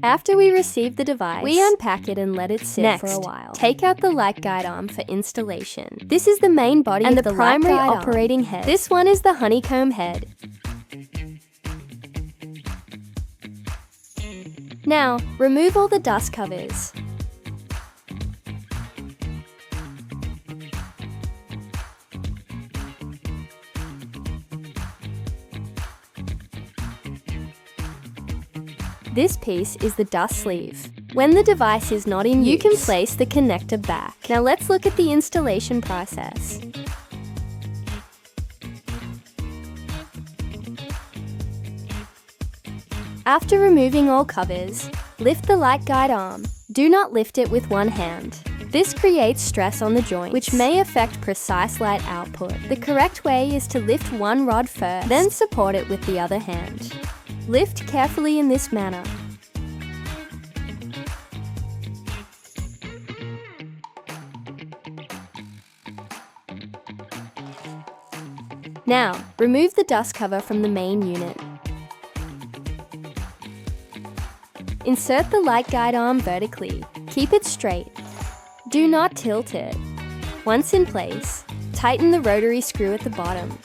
After we receive the device, we unpack it and let it sit for a while. Take out the light guide arm for installation. This is the main body and the primary operating head. This one is the honeycomb head. Now, remove all the dust covers. This piece is the dust sleeve. When the device is not in use, you can place the connector back. Now let's look at the installation process. After removing all covers, lift the light guide arm. Do not lift it with one hand. This creates stress on the joints, which may affect precise light output. The correct way is to lift one rod first, then support it with the other hand. Lift carefully in this manner. Now, remove the dust cover from the main unit. Insert the light guide arm vertically. Keep it straight. Do not tilt it. Once in place, tighten the rotary screw at the bottom.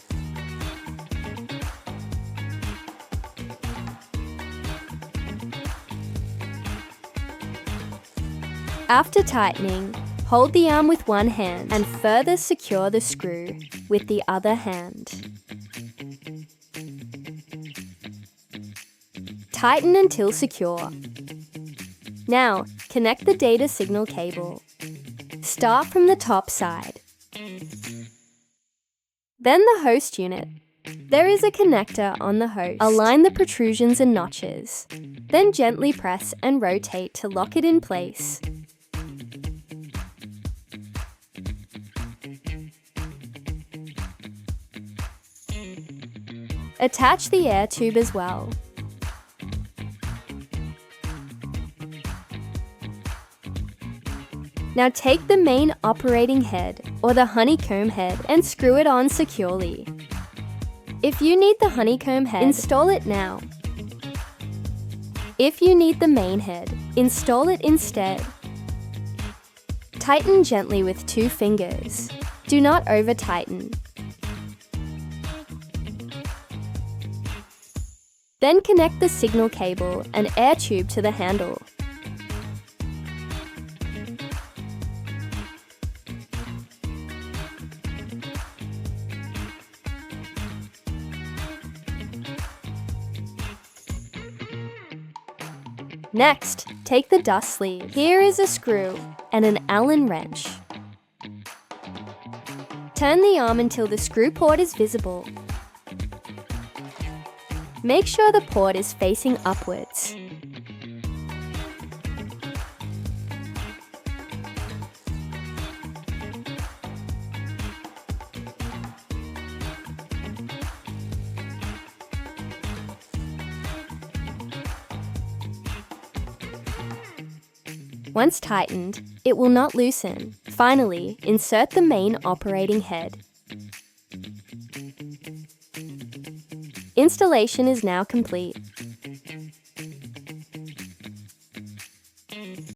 After tightening, hold the arm with one hand and further secure the screw with the other hand. Tighten until secure. Now, connect the data signal cable. Start from the top side. Then the host unit. There is a connector on the host. Align the protrusions and notches. Then gently press and rotate to lock it in place. Attach the air tube as well. Now take the main operating head, or the honeycomb head, and screw it on securely. If you need the honeycomb head, install it now. If you need the main head, install it instead. Tighten gently with 2 fingers. Do not over-tighten. Then connect the signal cable and air tube to the handle. Next, take the dust sleeve. Here is a screw and an Allen wrench. Turn the arm until the screw port is visible. Make sure the port is facing upwards. Once tightened, it will not loosen. Finally, insert the main operating head. Installation is now complete.